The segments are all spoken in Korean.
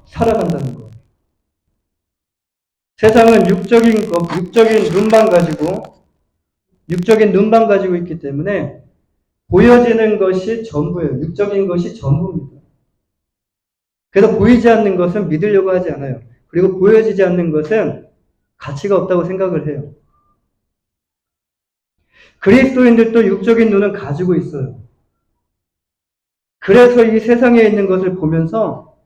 살아간다는 거. 세상은 육적인 눈만 가지고 있기 때문에 보여지는 것이 전부예요. 육적인 것이 전부입니다. 그래서 보이지 않는 것은 믿으려고 하지 않아요. 그리고 보여지지 않는 것은 가치가 없다고 생각을 해요. 그리스도인들도 육적인 눈은 가지고 있어요. 그래서 이 세상에 있는 것을 보면서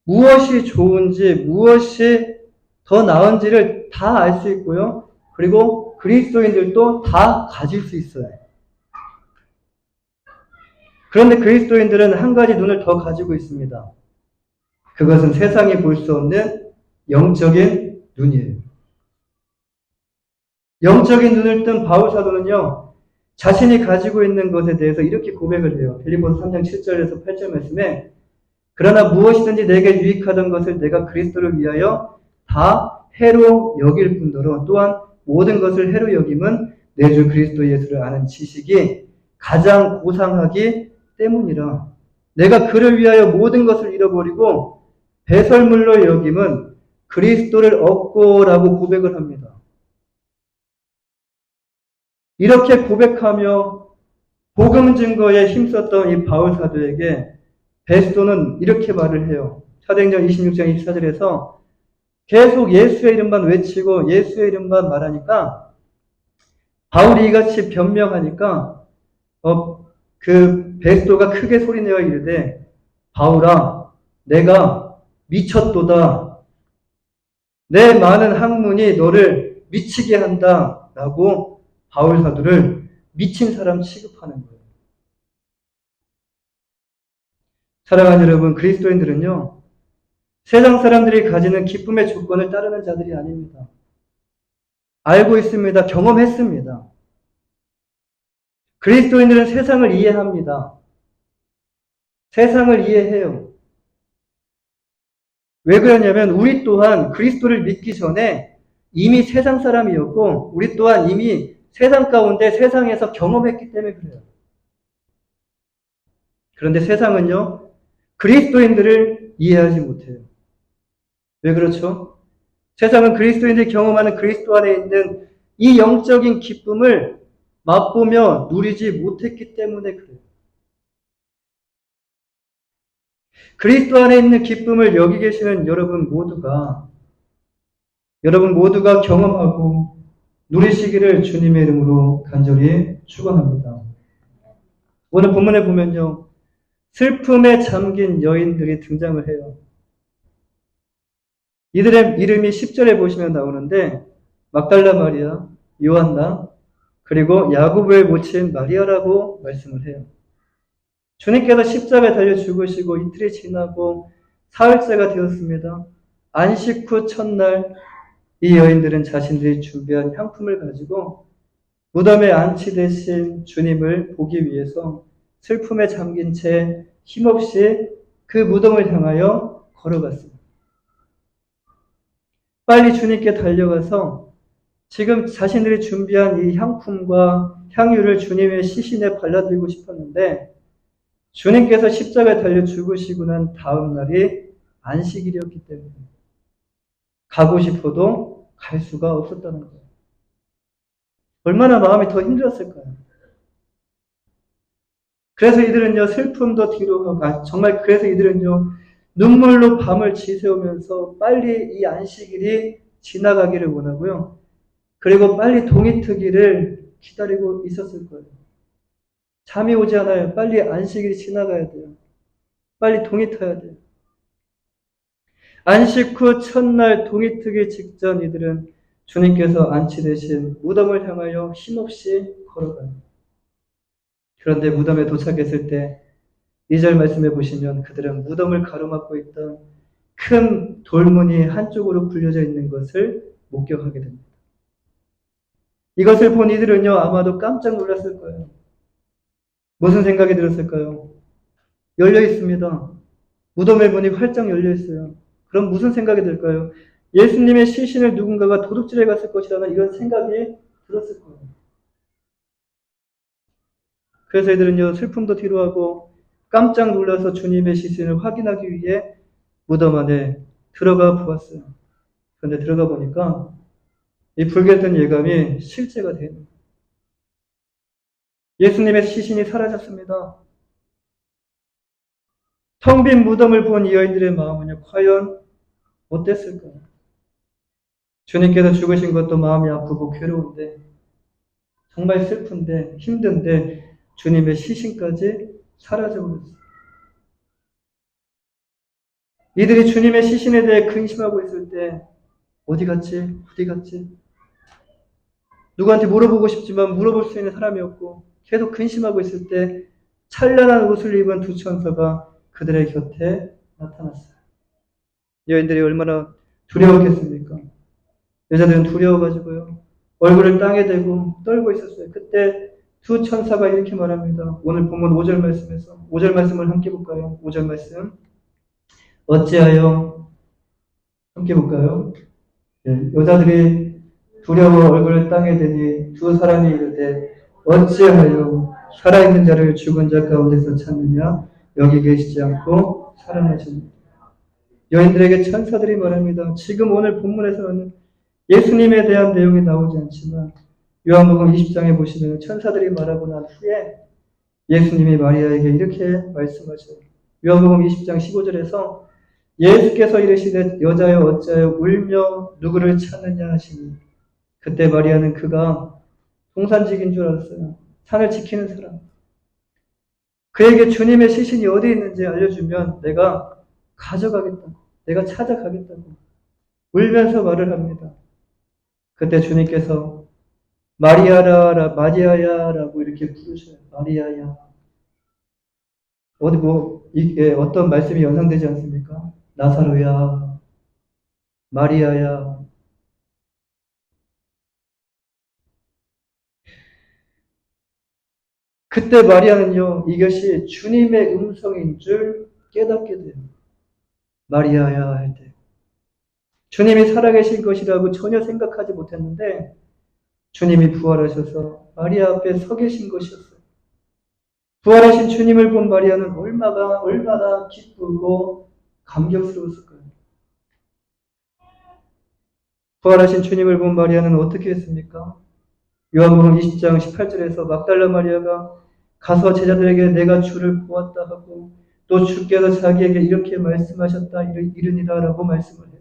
무엇이 좋은지, 무엇이 더 나은지를 다 알 수 있고요. 그리고 그리스도인들도 다 가질 수 있어요. 그런데 그리스도인들은 한 가지 눈을 더 가지고 있습니다. 그것은 세상이 볼 수 없는 영적인 눈이에요. 영적인 눈을 뜬 바울 사도는요, 자신이 가지고 있는 것에 대해서 이렇게 고백을 해요. 빌립보서 3장 7절에서 8절 말씀에 그러나 무엇이든지 내게 유익하던 것을 내가 그리스도를 위하여 다 해로 여길 뿐더러 또한 모든 것을 해로 여김은 내 주 그리스도 예수를 아는 지식이 가장 고상하기 때문이라. 내가 그를 위하여 모든 것을 잃어버리고 배설물로 여김은 그리스도를 얻고라고 고백을 합니다. 이렇게 고백하며 복음 증거에 힘썼던 이 바울 사도에게 베스도는 이렇게 말을 해요. 사도행전 26장 24절에서 계속 예수의 이름만 외치고 예수의 이름만 말하니까 바울이 이같이 변명하니까 그 베스도가 크게 소리내어 이르되 바울아 내가 미쳤도다. 내 많은 학문이 너를 미치게 한다. 라고 바울 사도를 미친 사람 취급하는 거예요. 사랑하는 여러분, 그리스도인들은요, 세상 사람들이 가지는 기쁨의 조건을 따르는 자들이 아닙니다. 알고 있습니다. 경험했습니다. 그리스도인들은 세상을 이해합니다. 세상을 이해해요. 왜 그러냐면 우리 또한 그리스도를 믿기 전에 이미 세상 사람이었고 우리 또한 이미 세상 가운데 세상에서 경험했기 때문에 그래요. 그런데 세상은요, 그리스도인들을 이해하지 못해요. 왜 그렇죠? 세상은 그리스도인들이 경험하는 그리스도 안에 있는 이 영적인 기쁨을 맛보며 누리지 못했기 때문에 그래요. 그리스도 안에 있는 기쁨을 여기 계시는 여러분 모두가 경험하고 누리시기를 주님의 이름으로 간절히 축원합니다. 오늘 본문에 보면요. 슬픔에 잠긴 여인들이 등장을 해요. 이들의 이름이 10절에 보시면 나오는데 막달라 마리아, 요한나, 그리고 야곱을 모친 마리아라고 말씀을 해요. 주님께서 십자가에 달려 죽으시고 이틀이 지나고 사흘째가 되었습니다. 안식 후 첫날 이 여인들은 자신들이 준비한 향품을 가지고 무덤에 안치되신 주님을 보기 위해서 슬픔에 잠긴 채 힘없이 그 무덤을 향하여 걸어갔습니다. 빨리 주님께 달려가서 지금 자신들이 준비한 이 향품과 향유를 주님의 시신에 발라드리고 싶었는데 주님께서 십자가에 달려 죽으시고 난 다음 날이 안식일이었기 때문에 가고 싶어도 갈 수가 없었다는 거예요. 얼마나 마음이 더 힘들었을까요? 그래서 이들은요, 슬픔도 뒤로 가, 정말 그래서 이들은요, 눈물로 밤을 지새우면서 빨리 이 안식일이 지나가기를 원하고요. 그리고 빨리 동이 트기를 기다리고 있었을 거예요. 잠이 오지 않아요. 빨리 안식일이 지나가야 돼요. 빨리 동이 트야 돼요. 안식 후 첫날 동이 트기 직전 이들은 주님께서 안치되신 무덤을 향하여 힘없이 걸어가요. 그런데 무덤에 도착했을 때 2절 말씀해 보시면 그들은 무덤을 가로막고 있던 큰 돌문이 한쪽으로 굴려져 있는 것을 목격하게 됩니다. 이것을 본 이들은요, 아마도 깜짝 놀랐을 거예요. 무슨 생각이 들었을까요? 열려 있습니다. 무덤의 문이 활짝 열려 있어요. 그럼 무슨 생각이 들까요? 예수님의 시신을 누군가가 도둑질해 갔을 것이라는 이런 생각이 들었을 거예요. 그래서 이들은요, 슬픔도 뒤로하고 깜짝 놀라서 주님의 시신을 확인하기 위해 무덤 안에 들어가 보았어요. 그런데 들어가 보니까 이 불길했던 예감이 실제가 되는 거예요. 예수님의 시신이 사라졌습니다. 텅 빈 무덤을 본 이 여인들의 마음은요, 과연 어땠을까요? 주님께서 죽으신 것도 마음이 아프고 괴로운데, 정말 슬픈데, 힘든데, 주님의 시신까지 사라져버렸어요. 이들이 주님의 시신에 대해 근심하고 있을 때, 어디 갔지? 어디 갔지? 누구한테 물어보고 싶지만 물어볼 수 있는 사람이 없고, 계속 근심하고 있을 때, 찬란한 옷을 입은 두 천사가 그들의 곁에 나타났어요. 여인들이 얼마나 두려웠겠습니까? 여자들은 두려워가지고요. 얼굴을 땅에 대고 떨고 있었어요. 그때 두 천사가 이렇게 말합니다. 오늘 본문 5절 말씀에서 5절 말씀을 함께 볼까요? 5절 말씀. 어찌하여 함께 볼까요? 네, 여자들이 두려워 얼굴을 땅에 대니 두 사람이 이르되 어찌하여 살아있는 자를 죽은 자 가운데서 찾느냐? 여기 계시지 않고 살아나십니다. 여인들에게 천사들이 말합니다. 지금 오늘 본문에서는 예수님에 대한 내용이 나오지 않지만 요한복음 20장에 보시면 천사들이 말하고 난 후에 예수님이 마리아에게 이렇게 말씀하셔요. 요한복음 20장 15절에서 예수께서 이르시되 여자여 어찌하여 울며 누구를 찾느냐 하시니 그때 마리아는 그가 동산직인 줄 알았어요. 산을 지키는 사람. 그에게 주님의 시신이 어디 있는지 알려주면 내가 가져가겠다고, 내가 찾아가겠다고 울면서 말을 합니다. 그때 주님께서 마리아야라고 이렇게 부르셔요. 마리아야. 이게 어떤 말씀이 연상되지 않습니까? 나사로야, 마리아야. 그때 마리아는요, 이것이 주님의 음성인 줄 깨닫게 돼요. 마리아야 할 때. 주님이 살아계신 것이라고 전혀 생각하지 못했는데, 주님이 부활하셔서 마리아 앞에 서 계신 것이었어요. 부활하신 주님을 본 마리아는 얼마나 기쁘고 감격스러웠을 거예요. 부활하신 주님을 본 마리아는 어떻게 했습니까? 요한복음 20장 18절에서 막달라 마리아가 가서 제자들에게 내가 주를 보았다 하고 또 주께서 자기에게 이렇게 말씀하셨다 이르니라 라고 말씀을 해요.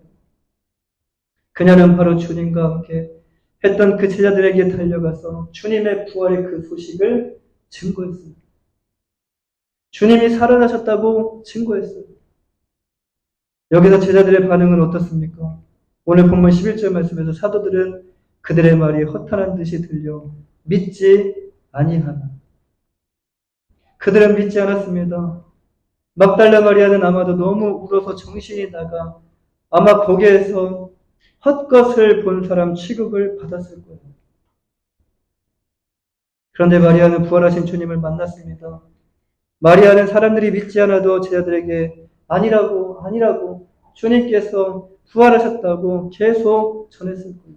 그녀는 바로 주님과 함께 했던 그 제자들에게 달려가서 주님의 부활의 그 소식을 증거했습니다. 주님이 살아나셨다고 증거했어요. 여기서 제자들의 반응은 어떻습니까? 오늘 본문 11절 말씀에서 사도들은 그들의 말이 허탄한 듯이 들려 믿지 아니하나. 그들은 믿지 않았습니다. 막달라 마리아는 아마도 너무 울어서 정신이 나가 아마 거기에서 헛것을 본 사람 취급을 받았을 거예요. 그런데 마리아는 부활하신 주님을 만났습니다. 마리아는 사람들이 믿지 않아도 제자들에게 아니라고 주님께서 부활하셨다고 계속 전했을 거예요.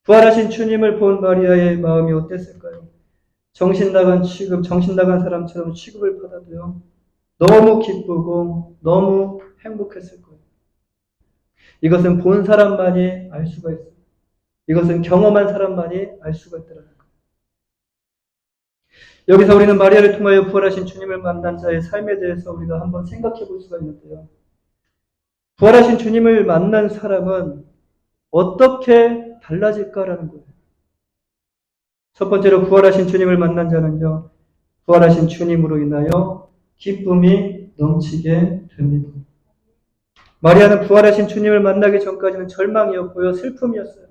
부활하신 주님을 본 마리아의 마음이 어땠을까요? 정신 나간 사람처럼 취급을 받아도요. 너무 기쁘고 너무 행복했을 거예요. 이것은 본 사람만이 알 수가 있어요. 이것은 경험한 사람만이 알 수가 있더라는 거예요. 여기서 우리는 마리아를 통하여 부활하신 주님을 만난 자의 삶에 대해서 우리가 한번 생각해 볼 수가 있는데요. 부활하신 주님을 만난 사람은 어떻게 달라질까라는 거예요. 첫 번째로 부활하신 주님을 만난 자는요. 부활하신 주님으로 인하여 기쁨이 넘치게 됩니다. 마리아는 부활하신 주님을 만나기 전까지는 절망이었고요. 슬픔이었어요.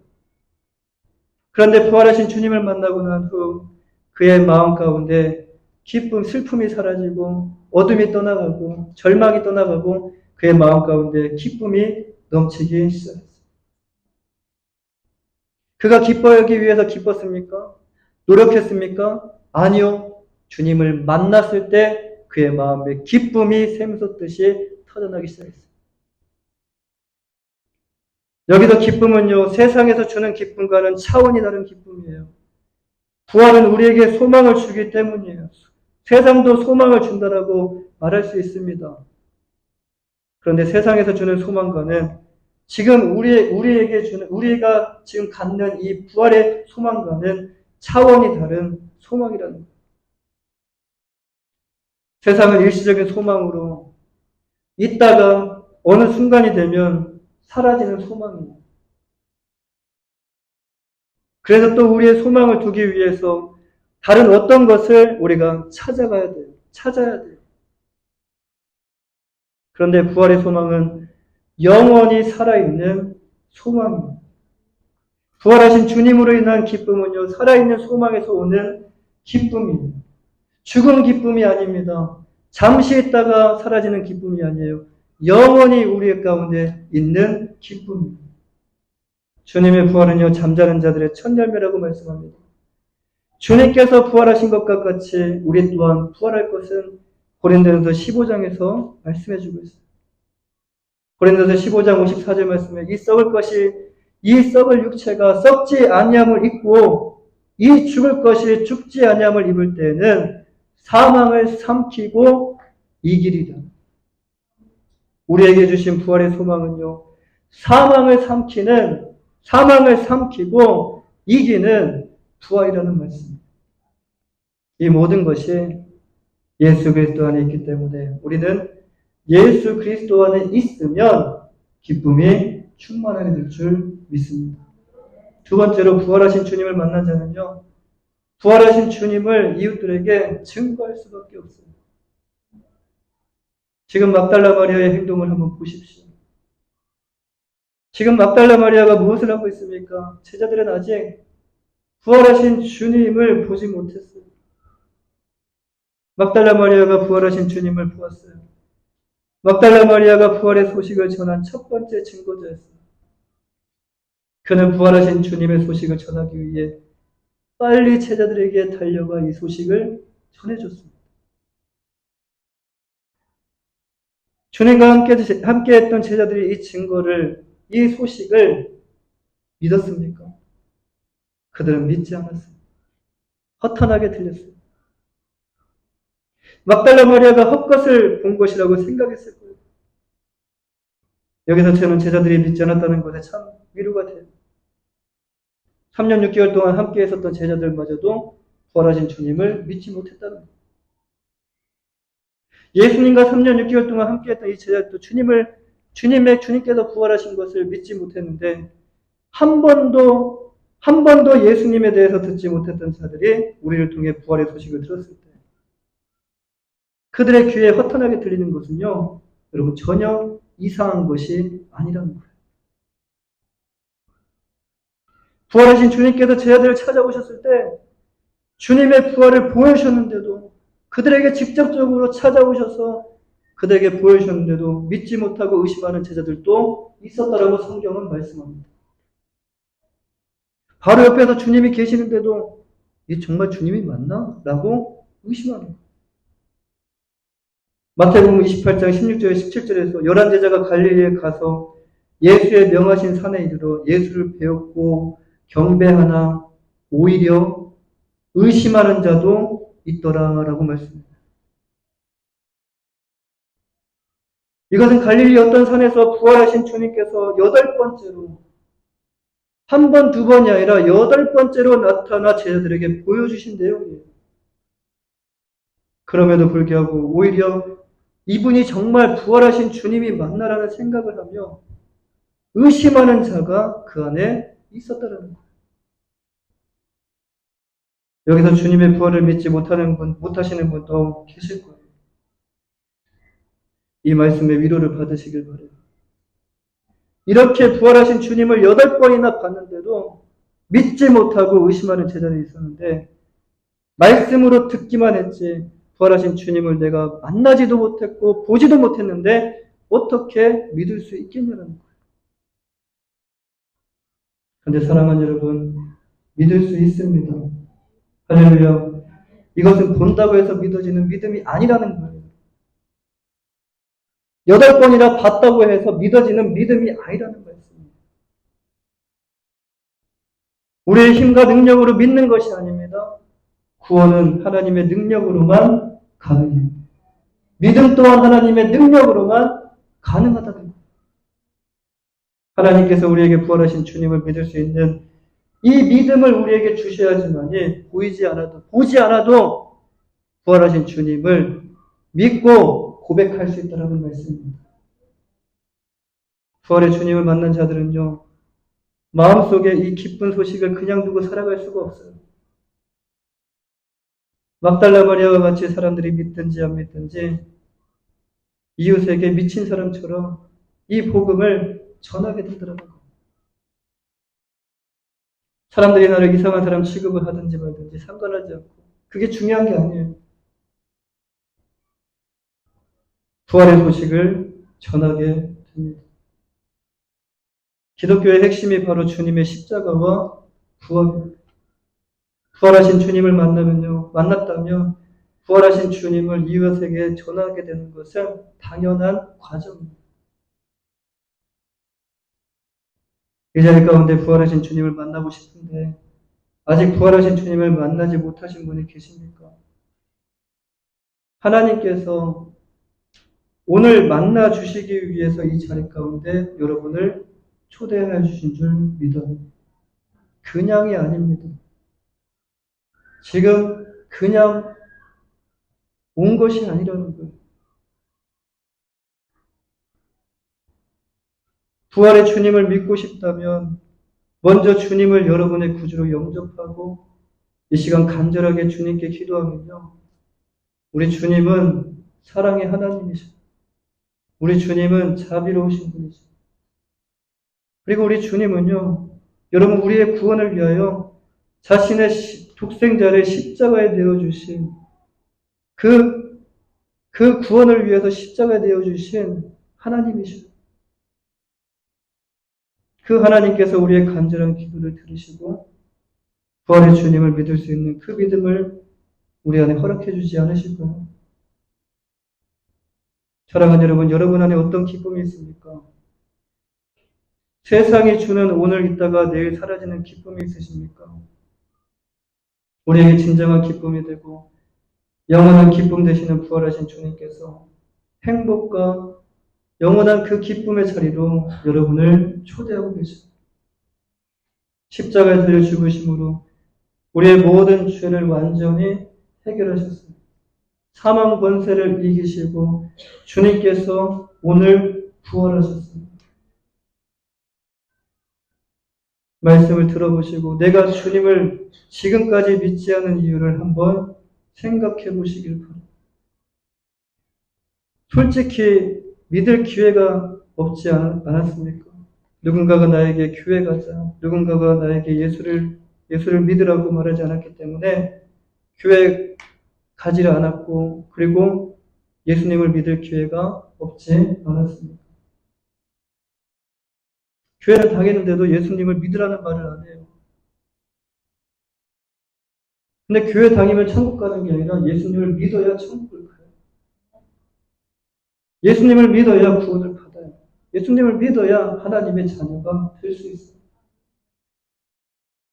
그런데 부활하신 주님을 만나고 난 후 그의 마음 가운데 기쁨, 슬픔이 사라지고 어둠이 떠나가고 절망이 떠나가고 그의 마음 가운데 기쁨이 넘치기 시작했어요. 그가 기뻐하기 위해서 기뻤습니까? 노력했습니까? 아니요. 주님을 만났을 때 그의 마음에 기쁨이 샘솟듯이 터져나기 시작했어요. 여기서 기쁨은요, 세상에서 주는 기쁨과는 차원이 다른 기쁨이에요. 부활은 우리에게 소망을 주기 때문이에요. 세상도 소망을 준다라고 말할 수 있습니다. 그런데 세상에서 주는 소망과는 지금 우리가 지금 갖는 이 부활의 소망과는 차원이 다른 소망이라는 거예요. 세상은 일시적인 소망으로 있다가 어느 순간이 되면 사라지는 소망이에요. 그래서 또 우리의 소망을 두기 위해서 다른 어떤 것을 우리가 찾아가야 돼요. 찾아야 돼요. 그런데 부활의 소망은 영원히 살아있는 소망입니다. 부활하신 주님으로 인한 기쁨은요, 살아있는 소망에서 오는 기쁨이에요. 죽은 기쁨이 아닙니다. 잠시 있다가 사라지는 기쁨이 아니에요. 영원히 우리 가운데 있는 기쁨입니다. 주님의 부활은요, 잠자는 자들의 첫 열매라고 말씀합니다. 주님께서 부활하신 것과 같이 우리 또한 부활할 것은 고린도전서 15장에서 말씀해주고 있어요. 고린도전서 15장 54절 말씀에 이 썩을 육체가 썩지 아니함을 입고 이 죽을 것이 죽지 아니함을 입을 때에는 사망을 삼키고 이기리라. 우리에게 주신 부활의 소망은요, 사망을 삼키고 이기는 부활이라는 말씀입니다. 이 모든 것이 예수 그리스도 안에 있기 때문에 우리는 예수 그리스도 안에 있으면 기쁨이 충만하게 될 줄 믿습니다. 두 번째로 부활하신 주님을 만난 자는요, 부활하신 주님을 이웃들에게 증거할 수밖에 없어요. 지금 막달라 마리아의 행동을 한번 보십시오. 지금 막달라 마리아가 무엇을 하고 있습니까? 제자들은 아직 부활하신 주님을 보지 못했어요. 막달라 마리아가 부활하신 주님을 보았어요. 막달라 마리아가 부활의 소식을 전한 첫 번째 증거자였어요. 그는 부활하신 주님의 소식을 전하기 위해 빨리 제자들에게 달려가 이 소식을 전해줬습니다. 주님과 함께 했던 제자들이 이 소식을 믿었습니까? 그들은 믿지 않았어요. 허탄하게 들렸어요. 막달라 마리아가 헛것을 본 것이라고 생각했을 거예요. 여기서 저는 제자들이 믿지 않았다는 것에 참 위로가 돼요. 3년 6개월 동안 함께 했었던 제자들마저도 부활하신 주님을 믿지 못했다는 거예요. 예수님과 3년 6개월 동안 함께 했던 이 제자들도 주님께서 부활하신 것을 믿지 못했는데 한 번도 예수님에 대해서 듣지 못했던 자들이 우리를 통해 부활의 소식을 들었을 때 그들의 귀에 허탄하게 들리는 것은요, 여러분 전혀 이상한 것이 아니라는 거예요. 부활하신 주님께서 제자들을 찾아오셨을 때 주님의 부활을 보여주셨는데도 그들에게 직접적으로 찾아오셔서 그들에게 보여주셨는데도 믿지 못하고 의심하는 제자들도 있었다라고 성경은 말씀합니다. 바로 옆에서 주님이 계시는데도 이 정말 주님이 맞나? 라고 의심하는 거예요. 마태복음 28장 16절 17절에서 11제자가 갈릴리에 가서 예수의 명하신 산에 이르러 예수를 배웠고 경배하나 오히려 의심하는 자도 있더라라고 말씀합니다. 이것은 갈릴리 어떤 산에서 부활하신 주님께서 8번째로 한 번, 두 번이 아니라 8번째로 나타나 제자들에게 보여주신 내용이에요. 그럼에도 불구하고 오히려 이분이 정말 부활하신 주님이 맞나라는 생각을 하며 의심하는 자가 그 안에 있었다는 거예요. 여기서 주님의 부활을 믿지 못하시는 분도 계실 거예요. 이 말씀에 위로를 받으시길 바라요. 이렇게 부활하신 주님을 8번이나 봤는데도 믿지 못하고 의심하는 제자들이 있었는데 말씀으로 듣기만 했지 부활하신 주님을 내가 만나지도 못했고 보지도 못했는데 어떻게 믿을 수 있겠냐는 거예요. 그런데 사랑하는 여러분, 믿을 수 있습니다. 할렐루야. 이것은 본다고 해서 믿어지는 믿음이 아니라는 거예요. 8번이나 봤다고 해서 믿어지는 믿음이 아니라는 말씀입니다. 우리의 힘과 능력으로 믿는 것이 아닙니다. 구원은 하나님의 능력으로만 가능해요. 믿음 또한 하나님의 능력으로만 가능하다는 거예요. 하나님께서 우리에게 부활하신 주님을 믿을 수 있는 이 믿음을 우리에게 주셔야지만이 보지 않아도 부활하신 주님을 믿고 고백할 수 있다는 말씀입니다. 부활의 주님을 만난 자들은요, 마음속에 이 기쁜 소식을 그냥 두고 살아갈 수가 없어요. 막달라 마리아와 같이 사람들이 믿든지 안 믿든지 이웃에게 미친 사람처럼 이 복음을 전하게 되더라는 거예요. 사람들이 나를 이상한 사람 취급을 하든지 말든지 상관하지 않고 그게 중요한 게 아니에요. 부활의 소식을 전하게 됩니다. 기독교의 핵심이 바로 주님의 십자가와 부활입니다. 부활하신 주님을 만났다면 부활하신 주님을 이웃에게 전하게 되는 것은 당연한 과정입니다. 이 자리 가운데 부활하신 주님을 만나고 싶은데 아직 부활하신 주님을 만나지 못하신 분이 계십니까? 하나님께서 오늘 만나 주시기 위해서 이 자리 가운데 여러분을 초대해 주신 줄 믿어요. 그냥이 아닙니다. 지금 그냥 온 것이 아니라는 거예요. 부활의 주님을 믿고 싶다면 먼저 주님을 여러분의 구주로 영접하고 이 시간 간절하게 주님께 기도하면요. 우리 주님은 사랑의 하나님이십니다. 우리 주님은 자비로우신 분이죠. 그리고 우리 주님은요, 여러분 우리의 구원을 위하여 자신의 독생자를 십자가에 내어주신 그 구원을 위해서 십자가에 내어주신 하나님이시죠. 그 하나님께서 우리의 간절한 기도를 들으시고 부활의 주님을 믿을 수 있는 그 믿음을 우리 안에 허락해 주지 않으실까요? 사랑하는 여러분 안에 어떤 기쁨이 있습니까? 세상이 주는 오늘 있다가 내일 사라지는 기쁨이 있으십니까? 우리에게 진정한 기쁨이 되고 영원한 기쁨 되시는 부활하신 주님께서 행복과 영원한 그 기쁨의 자리로 여러분을 초대하고 계십니다. 십자가에 달려 죽으심으로 우리의 모든 죄를 완전히 해결하셨습니다. 사망 권세를 이기시고 주님께서 오늘 부활하셨습니다. 말씀을 들어보시고 내가 주님을 지금까지 믿지 않은 이유를 한번 생각해 보시길 바랍니다. 솔직히 믿을 기회가 없지 않았습니까? 누군가가 나에게 교회 가자, 누군가가 나에게 예수를 믿으라고 말하지 않았기 때문에 교회 가지를 않았고 그리고 예수님을 믿을 기회가 없지 않았습니다. 교회를 다니는데도 예수님을 믿으라는 말을 안 해요. 근데 교회 다니면 천국 가는 게 아니라 예수님을 믿어야 천국을 가요. 예수님을 믿어야 구원을 받아요. 예수님을 믿어야 하나님의 자녀가 될 수 있어요.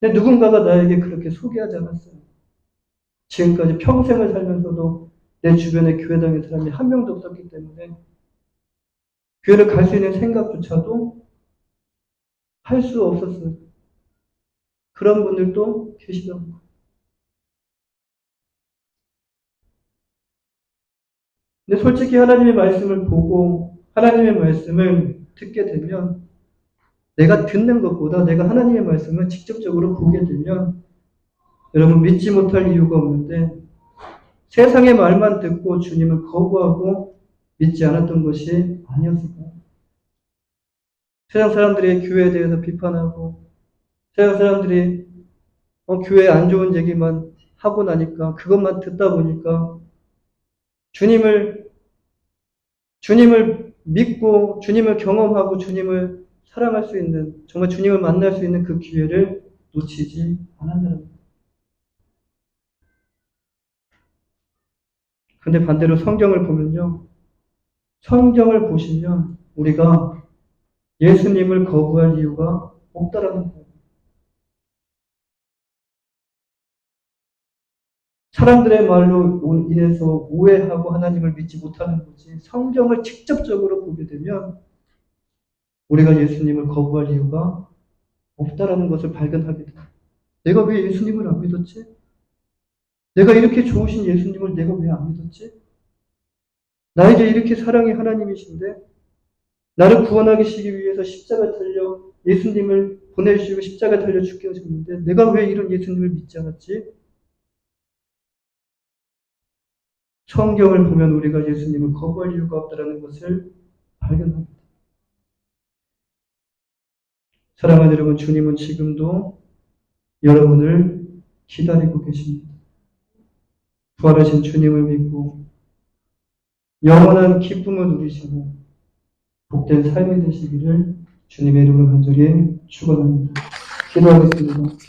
근데 누군가가 나에게 그렇게 소개하지 않았어요. 지금까지 평생을 살면서도 내 주변에 교회 다니는 사람이 한 명도 없었기 때문에 교회를 갈 수 있는 생각조차도 할 수 없었어요. 그런 분들도 계시던 거예요. 근데 솔직히 하나님의 말씀을 보고 하나님의 말씀을 듣게 되면 내가 듣는 것보다 내가 하나님의 말씀을 직접적으로 보게 되면 여러분 믿지 못할 이유가 없는데 세상의 말만 듣고 주님을 거부하고 믿지 않았던 것이 아니었을까요? 세상 사람들이 교회에 대해서 비판하고 세상 사람들이 교회 안 좋은 얘기만 하고 나니까 그것만 듣다 보니까 주님을 믿고 주님을 경험하고 주님을 사랑할 수 있는 정말 주님을 만날 수 있는 그 기회를 놓치지 않았다는 거예요. 근데 반대로 성경을 보면요. 성경을 보시면 우리가 예수님을 거부할 이유가 없다라는 거예요. 사람들의 말로 인해서 오해하고 하나님을 믿지 못하는 거지. 성경을 직접적으로 보게 되면 우리가 예수님을 거부할 이유가 없다라는 것을 발견하게 돼. 내가 왜 예수님을 안 믿었지? 내가 이렇게 좋으신 예수님을 내가 왜 안 믿었지? 나에게 이렇게 사랑이 하나님이신데 나를 구원하시기 위해서 십자가 달려 예수님을 보내주시고 십자가 달려 죽게 하셨는데 내가 왜 이런 예수님을 믿지 않았지? 성경을 보면 우리가 예수님을 거부할 이유가 없다는 것을 발견합니다. 사랑하는 여러분, 주님은 지금도 여러분을 기다리고 계십니다. 부활하신 주님을 믿고 영원한 기쁨을 누리시고 복된 삶이 되시기를 주님의 이름으로 간절히 축원합니다. 기도하겠습니다.